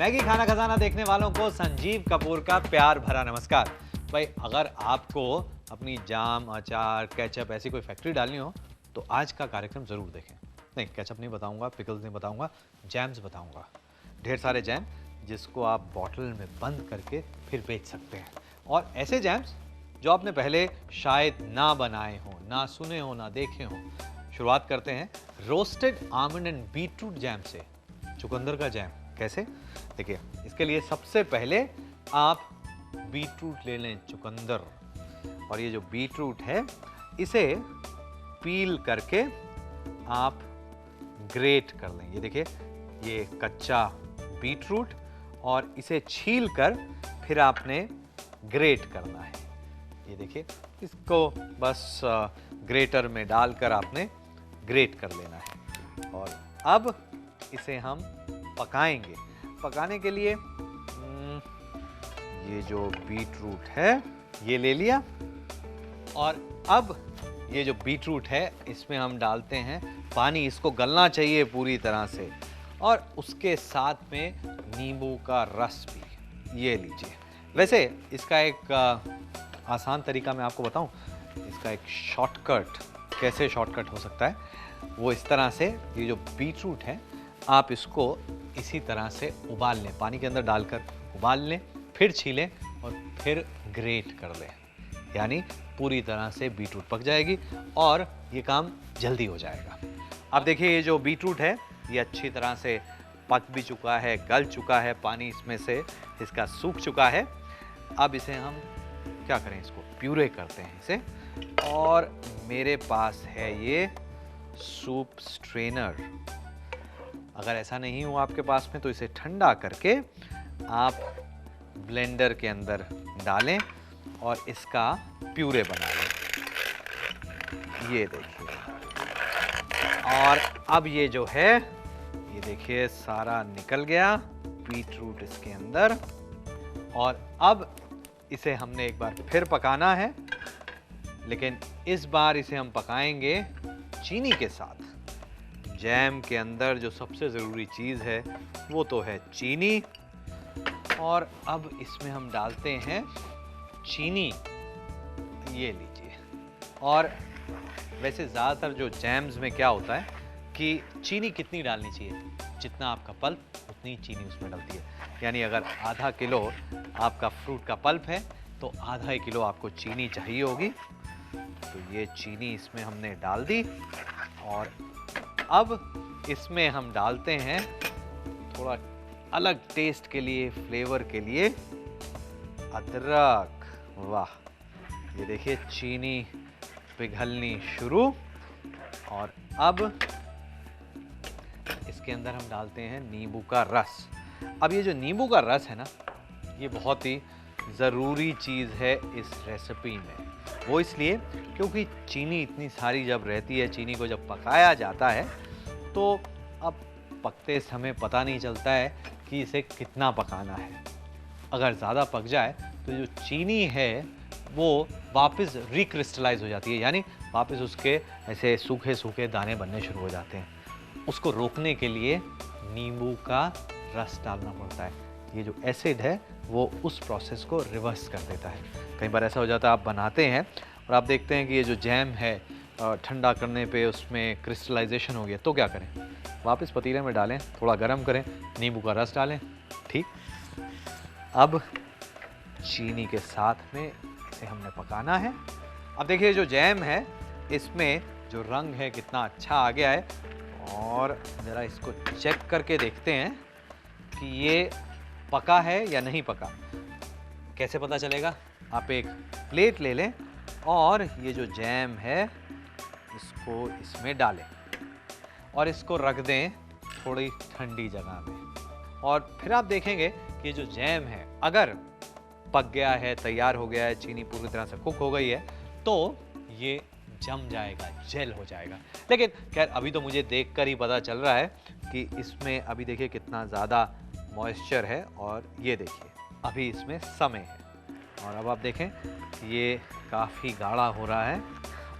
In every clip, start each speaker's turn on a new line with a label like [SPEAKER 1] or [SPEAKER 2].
[SPEAKER 1] Maggi खाना खजाना देखने वालों को संजीव कपूर का प्यार भरा नमस्कार। भाई अगर आपको अपनी जाम, अचार, केचप ऐसी कोई फैक्ट्री डालनी हो तो आज का कार्यक्रम जरूर देखें। नहीं, केचप नहीं बताऊंगा, पिकल्स नहीं बताऊंगा, जैम्स बताऊंगा। ढेर सारे जैम जिसको आप बॉटल में बंद करके फिर बेच सकते हैं। और ऐसे जैम्स जो आपने पहले शायद ना बनाए हो, ना सुने हो, ना देखे हो। शुरुआत करते हैं roasted almond and beetroot jam से। चुकंदर का जैम कैसे? देखिए, इसके लिए सबसे पहले आप बीटरूट ले लें, चुकंदर। और ये जो बीटरूट है इसे पील करके आप ग्रेट कर लें। ये देखिए, ये कच्चा बीटरूट और इसे छील कर फिर आपने ग्रेट करना है। ये देखिए, इसको बस ग्रेटर में डालकर आपने ग्रेट कर लेना है। और अब इसे हम पकाएंगे। पकाने के लिए ये जो बीटरूट है ये ले लिया। और अब ये जो बीटरूट है इसमें हम डालते हैं पानी। इसको गलना चाहिए पूरी तरह से। और उसके साथ में नींबू का रस भी ये लीजिए। वैसे इसका एक आसान तरीका मैं आपको बताऊं, इसका एक शॉर्टकट, कैसे शॉर्टकट हो सकता है वो इस तरह से। ये जो बीटरूट है आप इसको इसी तरह से उबाल लें, पानी के अंदर डालकर उबाल लें, फिर छीलें और फिर ग्रेट कर लें। यानी पूरी तरह से बीटरूट पक जाएगी और ये काम जल्दी हो जाएगा। अब देखिए, ये जो बीटरूट है ये अच्छी तरह से पक भी चुका है, गल चुका है, पानी इसमें से इसका सूख चुका है। अब इसे हम क्या करें, इसको प्यूरे करते हैं इसे। और मेरे पास है ये सूप स्ट्रेनर। अगर ऐसा नहीं हो आपके पास में तो इसे ठंडा करके आप ब्लेंडर के अंदर डालें और इसका प्यूरे बना लें। ये देखिए, और अब ये जो है ये देखिए सारा निकल गया बीटरूट इसके अंदर। और अब इसे हमने एक बार फिर पकाना है, लेकिन इस बार इसे हम पकाएंगे चीनी के साथ। जैम के अंदर जो सबसे ज़रूरी चीज़ है वो तो है चीनी। और अब इसमें हम डालते हैं चीनी, ये लीजिए। और वैसे ज़्यादातर जो जैम्स में क्या होता है कि चीनी कितनी डालनी चाहिए, जितना आपका पल्प उतनी चीनी उसमें डलती है। यानी अगर आधा किलो आपका फ्रूट का पल्प है तो आधा किलो आपको चीनी चाहिए होगी। तो ये चीनी इसमें हमने डाल दी। और अब इसमें हम डालते हैं थोड़ा अलग टेस्ट के लिए, फ्लेवर के लिए अदरक। वाह, ये देखिए चीनी पिघलनी शुरू। और अब इसके अंदर हम डालते हैं नींबू का रस। अब ये जो नींबू का रस है ना, ये बहुत ही ज़रूरी चीज़ है इस रेसिपी में। वो इसलिए क्योंकि चीनी इतनी सारी जब रहती है, चीनी को जब पकाया जाता है तो अब पकते समय पता नहीं चलता है कि इसे कितना पकाना है। अगर ज़्यादा पक जाए तो जो चीनी है वो वापस रिक्रिस्टलाइज हो जाती है, यानी वापस उसके ऐसे सूखे सूखे दाने बनने शुरू हो जाते हैं। उसको रोकने के लिए नींबू का रस डालना पड़ता है। ये जो एसिड है वो उस प्रोसेस को रिवर्स कर देता है। कई बार ऐसा हो जाता है आप बनाते हैं और आप देखते हैं कि ये जो जैम है ठंडा करने पे उसमें क्रिस्टलाइजेशन हो गया, तो क्या करें, वापस पतीले में डालें, थोड़ा गर्म करें, नींबू का रस डालें। ठीक, अब चीनी के साथ में इसे हमने पकाना है। अब देखिए जो जैम है इसमें जो रंग है कितना अच्छा आ गया है। और ज़रा इसको चेक करके देखते हैं कि ये पका है या नहीं पका। कैसे पता चलेगा? आप एक प्लेट ले लें और ये जो जैम है इसको इसमें डालें और इसको रख दें थोड़ी ठंडी जगह में। और फिर आप देखेंगे कि ये जो जैम है अगर पक गया है, तैयार हो गया है, चीनी पूरी तरह से कुक हो गई है, तो ये जम जाएगा, जेल हो जाएगा। लेकिन खैर अभी तो मुझे देखकर ही पता चल रहा है कि इसमें अभी देखिए कितना ज़्यादा मॉइस्चर है। और ये देखिए अभी इसमें समय है। और अब आप देखें ये काफ़ी गाढ़ा हो रहा है।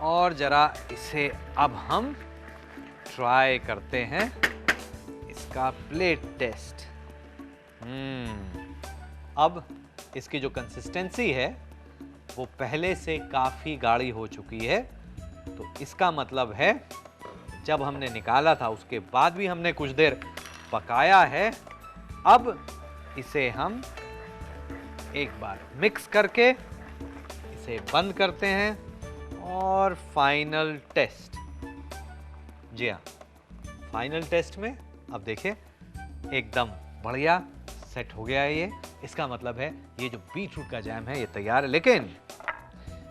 [SPEAKER 1] और ज़रा इसे अब हम ट्राई करते हैं इसका प्लेट टेस्ट। अब इसकी जो कंसिस्टेंसी है वो पहले से काफी गाढ़ी हो चुकी है, तो इसका मतलब है जब हमने निकाला था उसके बाद भी हमने कुछ देर पकाया है। अब इसे हम एक बार मिक्स करके इसे बंद करते हैं और फाइनल टेस्ट। जी हाँ, फाइनल टेस्ट में अब देखिए एकदम बढ़िया सेट हो गया है ये। इसका मतलब है ये जो बीटरूट का जैम है ये तैयार है। लेकिन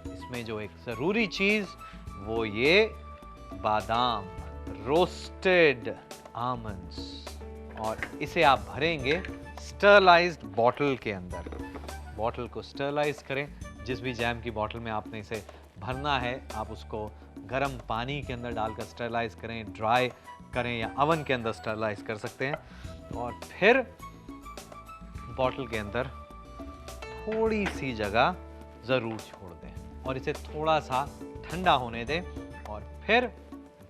[SPEAKER 1] इसमें जो एक जरूरी चीज वो ये बादाम, रोस्टेड आमंड्स, और इसे आप भरेंगे स्टरलाइज्ड बॉटल के अंदर। बॉटल को स्टरलाइज करें, जिस भी जैम की बॉटल में आपने इसे भरना है आप उसको गर्म पानी के अंदर डालकर स्टरलाइज करें, ड्राई करें या अवन के अंदर स्टरलाइज कर सकते हैं। और फिर बॉटल के अंदर थोड़ी सी जगह ज़रूर छोड़ दें और इसे थोड़ा सा ठंडा होने दें और फिर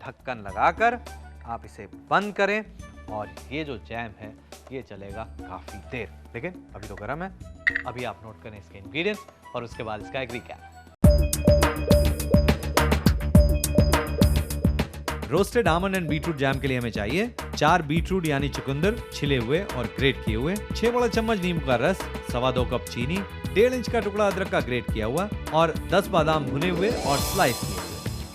[SPEAKER 1] ढक्कन लगाकर आप इसे बंद करें और ये जो जैम है ये चलेगा काफ़ी देर। लेकिन अभी तो गर्म है। अभी आप नोट करें इसके इंग्रेडिएंट्स और उसके बाद इसका एक recap.
[SPEAKER 2] Roasted almond and beetroot jam के लिए हमें चाहिए 4 बीटरूट यानी चुकंदर छिले हुए और ग्रेट किए हुए, 6 बड़े चम्मच नींबू का रस, 2.25 कप चीनी, 1.5 इंच का टुकड़ा अदरक का ग्रेट किया हुआ और 10 बादाम भुने हुए और स्लाइस किए हुए।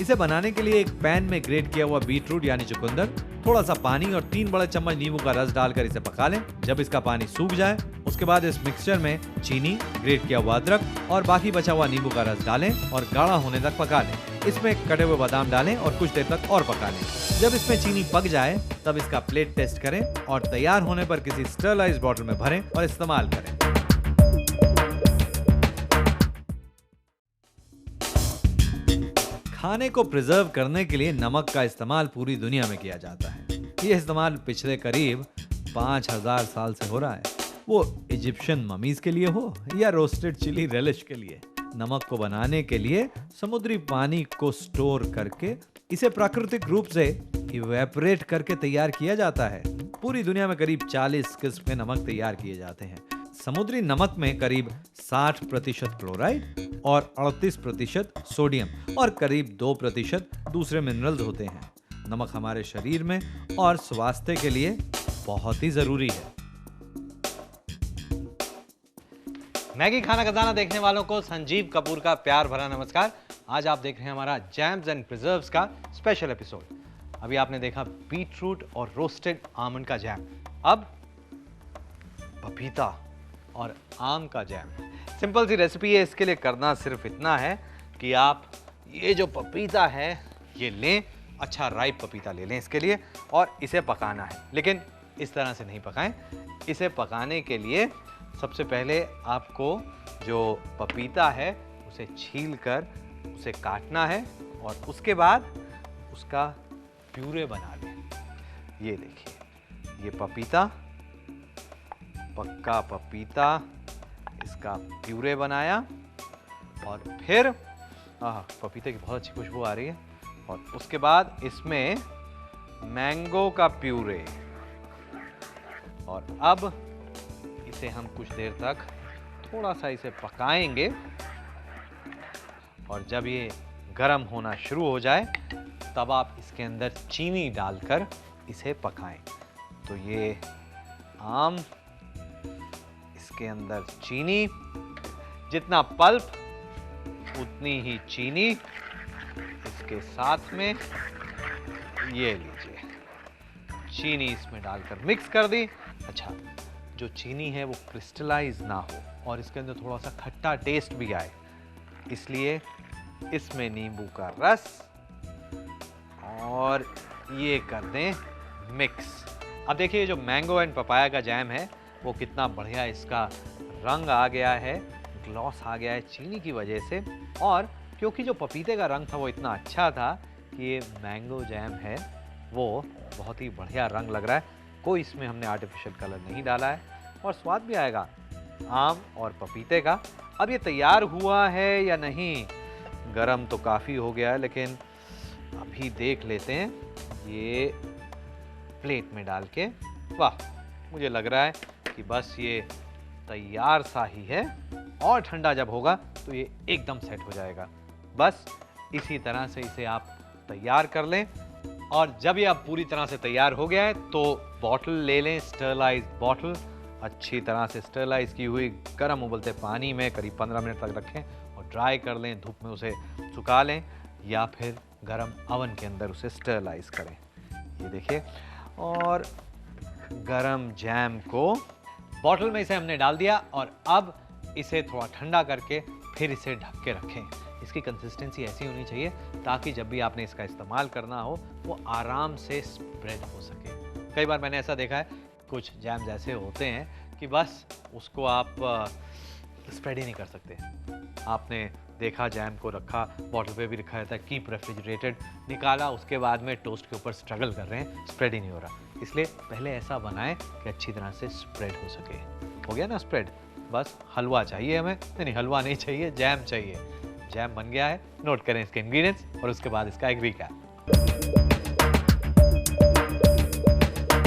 [SPEAKER 2] इसे बनाने के लिए एक पैन में ग्रेट किया हुआ बीटरूट यानी चुकंदर, थोड़ा सा पानी और 3 बड़े चम्मच नींबू का रस डालकर इसे पका लें। जब इसका पानी सूख जाए उसके बाद इस मिक्सचर में चीनी, ग्रेट किया हुआ अदरक और बाकी बचा हुआ नींबू का रस डालें और गाढ़ा होने तक पका लें। इसमें कटे हुए बादाम डालें और कुछ देर तक और पका लें। जब इसमें चीनी पक जाए तब इसका प्लेट टेस्ट करें और तैयार होने पर किसी स्टरलाइज्ड बॉटल में भरें और इस्तेमाल करें। खाने को प्रिजर्व करने के लिए नमक का इस्तेमाल पूरी दुनिया में किया जाता है। ये इस्तेमाल पिछले करीब 5000 साल से हो रहा है, वो इजिप्शियन ममीज के लिए हो या रोस्टेड चिली रेलिश के लिए। नमक को बनाने के लिए समुद्री पानी को स्टोर करके इसे प्राकृतिक रूप से इवेपोरेट करके तैयार किया जाता है। पूरी दुनिया में करीब 40 किस्म के नमक तैयार किए जाते हैं। समुद्री नमक में करीब 60% क्लोराइड और 38% सोडियम और करीब 2% दूसरे मिनरल्स होते हैं। नमक हमारे शरीर में और स्वास्थ्य के लिए बहुत ही जरूरी है।
[SPEAKER 1] मैगी खाना खजाना देखने वालों को संजीव कपूर का प्यार भरा नमस्कार। आज आप देख रहे हैं हमारा जैम्स एंड प्रिजर्व्स का स्पेशल एपिसोड। अभी आपने देखा बीटरूट और रोस्टेड आमंड का जैम, अब पपीता और आम का जैम। सिंपल सी रेसिपी है। इसके लिए करना सिर्फ इतना है कि आप ये जो पपीता है ये लें, अच्छा राइप पपीता ले लें इसके लिए, और इसे पकाना है। लेकिन इस तरह से नहीं पकाएं। इसे पकाने के लिए सबसे पहले आपको जो पपीता है उसे छील कर उसे काटना है और उसके बाद उसका प्यूरे बना लें। ये देखिए, ये पपीता, पक्का पपीता, इसका प्यूरे बनाया और फिर पपीते की बहुत अच्छी खुशबू आ रही है। और उसके बाद इसमें मैंगो का प्यूरे, और अब इसे हम कुछ देर तक थोड़ा सा इसे पकाएंगे और जब ये गर्म होना शुरू हो जाए तब आप इसके अंदर चीनी डालकर इसे पकाएं। तो ये आम, इसके अंदर चीनी, जितना पल्प उतनी ही चीनी, इसके साथ में ये लीजिए चीनी इसमें डालकर मिक्स कर दी। अच्छा, जो चीनी है वो क्रिस्टलाइज ना हो और इसके अंदर थोड़ा सा खट्टा टेस्ट भी आए, इसलिए इसमें नींबू का रस और ये कर दें मिक्स। अब देखिए जो मैंगो एंड पपाया का जैम है वो कितना बढ़िया इसका रंग आ गया है, ग्लॉस आ गया है चीनी की वजह से। और क्योंकि जो पपीते का रंग था वो इतना अच्छा था कि ये मैंगो जैम है वो बहुत ही बढ़िया रंग लग रहा है। कोई इसमें हमने आर्टिफिशियल कलर नहीं डाला है और स्वाद भी आएगा आम और पपीते का। अब ये तैयार हुआ है या नहीं, गरम तो काफ़ी हो गया है, लेकिन अभी देख लेते हैं ये प्लेट में डाल के। वाह, मुझे लग रहा है कि बस ये तैयार सा ही है, और ठंडा जब होगा तो ये एकदम सेट हो जाएगा। बस इसी तरह से इसे आप तैयार कर लें, और जब ये अब पूरी तरह से तैयार हो गया है तो बॉटल ले लें, स्टरलाइज बॉटल, अच्छी तरह से स्टरलाइज की हुई गर्म उबलते पानी में करीब 15 मिनट तक रखें और ड्राई कर लें, धूप में उसे सुखा लें या फिर गर्म ओवन के अंदर उसे स्टरलाइज करें। ये देखिए, और गरम जैम को बॉटल में इसे हमने डाल दिया, और अब इसे थोड़ा ठंडा करके फिर इसे ढक के रखें। इसकी कंसिस्टेंसी ऐसी होनी चाहिए ताकि जब भी आपने इसका इस्तेमाल करना हो वो आराम से स्प्रेड हो सके। कई बार मैंने ऐसा देखा है, कुछ जैम्स ऐसे होते हैं कि बस उसको आप स्प्रेड ही नहीं कर सकते। आपने देखा जैम को रखा, बॉटल पे भी लिखा रहता है कीप रेफ्रिजरेटेड, निकाला उसके बाद में टोस्ट के ऊपर स्ट्रगल कर रहे हैं, स्प्रेड ही नहीं हो रहा। इसलिए पहले ऐसा बनाएं कि अच्छी तरह से स्प्रेड हो सके। हो गया ना स्प्रेड? बस हलवा चाहिए हमें, नहीं हलवा नहीं चाहिए, जैम चाहिए। जैम बन गया है, नोट करें इसके इंग्रेडिएंट्स और उसके बाद इसका एक रिकैप।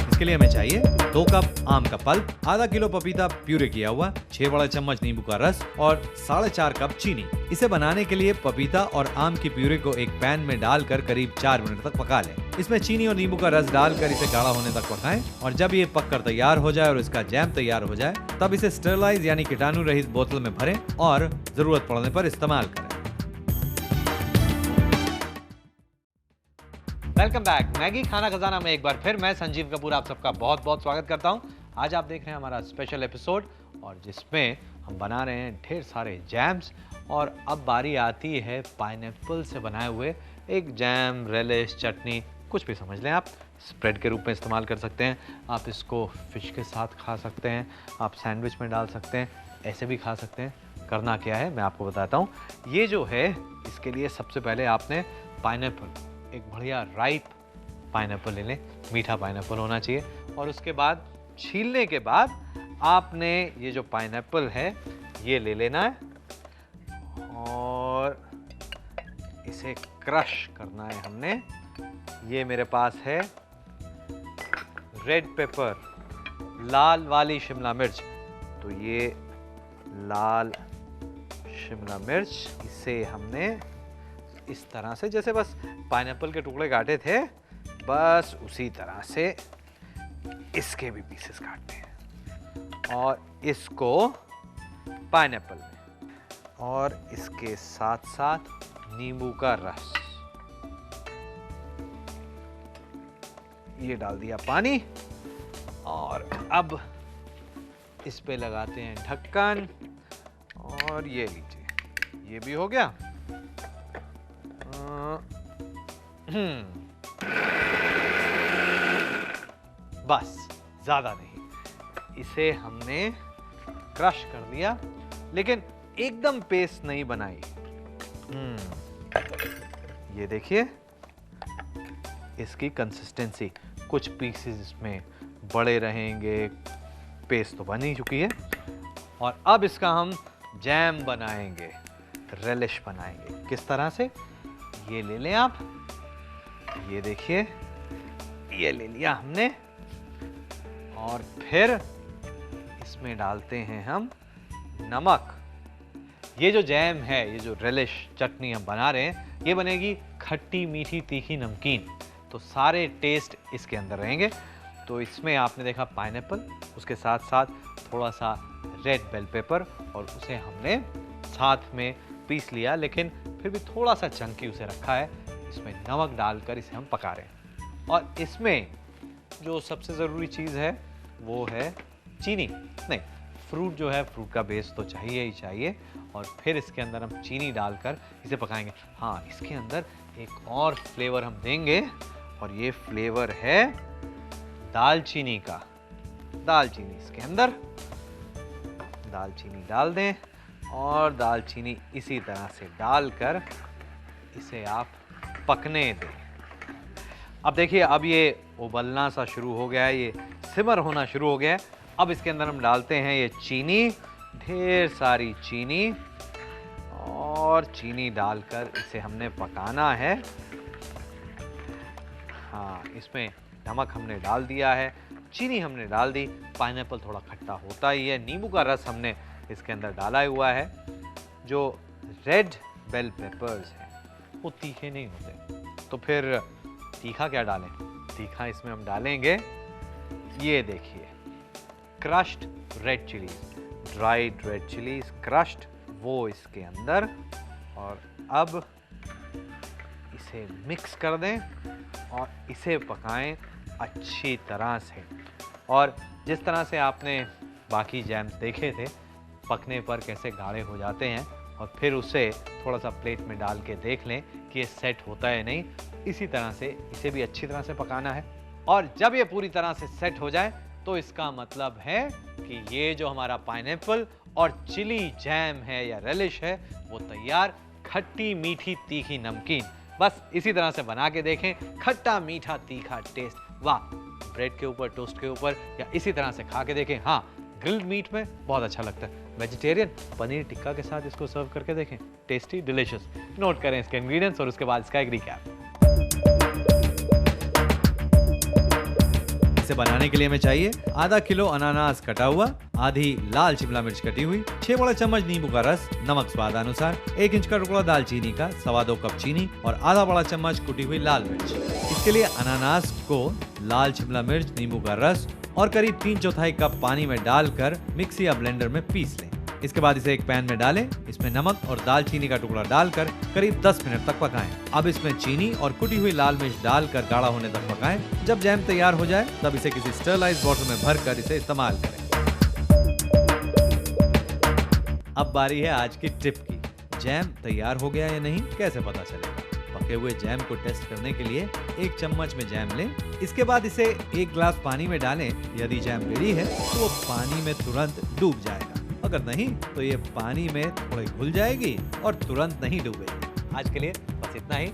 [SPEAKER 2] इसके लिए हमें चाहिए 2 कप आम का पल्प, आधा किलो पपीता प्यूरे किया हुआ, 6 बड़ा चम्मच नींबू का रस और 4.5 कप चीनी। इसे बनाने के लिए पपीता और आम की प्यूरे को एक पैन में डालकर करीब 4 मिनट तक पका लें। इसमें चीनी और नींबू का रस डालकर इसे गाढ़ा होने तक पकाएं, और जब ये पककर तैयार हो जाए और इसका जैम तैयार हो जाए तब इसे स्टरलाइज यानी कीटाणु रहित बोतल में भरें और जरूरत पड़ने पर इस्तेमाल करें।
[SPEAKER 1] वेलकम बैक, मैगी खाना खजाना में एक बार फिर मैं संजीव कपूर आप सबका बहुत बहुत स्वागत करता हूं। आज आप देख रहे हैं हमारा स्पेशल एपिसोड, और जिसमें हम बना रहे हैं ढेर सारे जैम्स। और अब बारी आती है पाइनएप्पल से बनाए हुए एक जैम, रेलिश, चटनी, कुछ भी समझ लें आप। स्प्रेड के रूप में इस्तेमाल कर सकते हैं, आप इसको फिश के साथ खा सकते हैं, आप सैंडविच में डाल सकते हैं, ऐसे भी खा सकते हैं। करना क्या है मैं आपको बताता हूँ। ये जो है, इसके लिए सबसे पहले आपने पाइनएप्पल, एक बढ़िया राइप पाइनएप्पल ले लें, मीठा पाइनएप्पल होना चाहिए। और उसके बाद छीलने के बाद आपने ये जो पाइनएप्पल है ये ले लेना है और इसे क्रश करना है हमने। ये मेरे पास है रेड पेपर, लाल वाली शिमला मिर्च। तो ये लाल शिमला मिर्च, इसे हमने इस तरह से, जैसे बस पाइनएप्पल के टुकड़े काटे थे, बस उसी तरह से इसके भी पीसेस काटने हैं, और इसको पाइनएप्पल में, और इसके साथ साथ नींबू का रस, ये डाल दिया पानी, और अब इस पे लगाते हैं ढक्कन, और ये लीजिए, ये भी हो गया। बस ज्यादा नहीं, इसे हमने क्रश कर लिया, लेकिन एकदम पेस्ट नहीं बनाई। ये देखिए इसकी कंसिस्टेंसी, कुछ पीसेस इसमें बड़े रहेंगे, पेस्ट तो बन ही चुकी है। और अब इसका हम जैम बनाएंगे, रेलिश बनाएंगे। किस तरह से? ये ले लें आप, ये देखिए, ये ले लिया हमने, और फिर इसमें डालते हैं हम नमक। ये जो जैम है, ये जो रेलिश चटनी हम बना रहे हैं, ये बनेगी खट्टी, मीठी, तीखी, नमकीन। तो सारे टेस्ट इसके अंदर रहेंगे। तो इसमें आपने देखा पाइनएप्पल, उसके साथ साथ थोड़ा सा रेड बेल पेपर, और उसे हमने साथ में पीस लिया, लेकिन फिर भी थोड़ा सा चंकी उसे रखा है। इसमें नमक डालकर इसे हम पका रहे हैं। और इसमें जो सबसे ज़रूरी चीज़ है वो है चीनी। नहीं, फ्रूट जो है, फ्रूट का बेस तो चाहिए ही चाहिए, और फिर इसके अंदर हम चीनी डालकर इसे पकाएंगे। हाँ, इसके अंदर एक और फ्लेवर हम देंगे, और ये फ्लेवर है दालचीनी का। दालचीनी इसके अंदर, दालचीनी डाल दें, और दालचीनी इसी तरह से डालकर इसे आप पकने दें। अब देखिए, अब ये उबलना सा शुरू हो गया है, ये सिमर होना शुरू हो गया है। अब इसके अंदर हम डालते हैं ये चीनी, ढेर सारी चीनी, और चीनी डालकर इसे हमने पकाना है। हाँ, इसमें नमक हमने डाल दिया है, चीनी हमने डाल दी, पाइनएप्पल थोड़ा खट्टा होता ही है, नींबू का रस हमने इसके अंदर डाला हुआ है। जो रेड बेल पेपर्स हैं वो तीखे नहीं होते, तो फिर तीखा क्या डालें? तीखा इसमें हम डालेंगे, ये देखिए, crushed red chillies, dried red chillies crushed, वो इसके अंदर। और अब इसे मिक्स कर दें और इसे पकाएं अच्छी तरह से। और जिस तरह से आपने बाकी जैम्स देखे थे पकने पर कैसे गाढ़े हो जाते हैं, और फिर उसे थोड़ा सा प्लेट में डाल के देख लें कि ये सेट होता है नहीं, इसी तरह से इसे भी अच्छी तरह से पकाना है। और जब ये पूरी तरह से सेट हो जाए तो इसका मतलब है कि ये जो हमारा पाइनएप्पल और चिली जैम है या रेलिश है वो तैयार। खट्टी मीठी तीखी नमकीन, बस इसी तरह से बना के देखें। खट्टा मीठा तीखा टेस्ट, वाह! ब्रेड के ऊपर, टोस्ट के ऊपर, या इसी तरह से खा के देखें। हाँ, ग्रिल्ड मीट में बहुत अच्छा लगता है। वेजिटेरियन पनीर टिक्का के साथ इसको सर्व करके देखें, टेस्टी डिलीशियस। नोट करें इसके इंग्रेडिएंट्स और उसके बाद इसका एक रिकैप।
[SPEAKER 2] इसे बनाने के लिए हमें चाहिए आधा किलो अनानास कटा हुआ, आधी लाल शिमला मिर्च कटी हुई, 6 बड़ा चम्मच नींबू का रस, नमक स्वादानुसार, 1 इंच का टुकड़ा दालचीनी का, 1.25 कप चीनी और आधा बड़ा चम्मच कुटी हुई लाल मिर्च। इसके लिए अनानास को लाल शिमला मिर्च, नींबू का रस और करीब 3/4 कप पानी में डालकर मिक्सी या ब्लेंडर में पीस लें। इसके बाद इसे एक पैन में डालें, इसमें नमक और दालचीनी का टुकड़ा डालकर करीब 10 मिनट तक पकाएं। अब इसमें चीनी और कुटी हुई लाल मिर्च डालकर गाढ़ा होने तक पकाएं। जब जैम तैयार हो जाए तब इसे किसी स्टरलाइज्ड बॉटल में भरकर इसे इस्तेमाल करें। अब बारी है आज की टिप की। जैम तैयार हो गया या नहीं कैसे पता चलेगा? पके हुए जैम को टेस्ट करने के लिए 1 चम्मच में जैम लें। इसके बाद इसे 1 गिलास पानी में डालें। यदि जैम रेडी है तो वो पानी में तुरंत डूब जाएगा, अगर नहीं तो ये पानी में थोड़ी घुल जाएगी और तुरंत नहीं डूबेगी। आज के लिए बस इतना ही।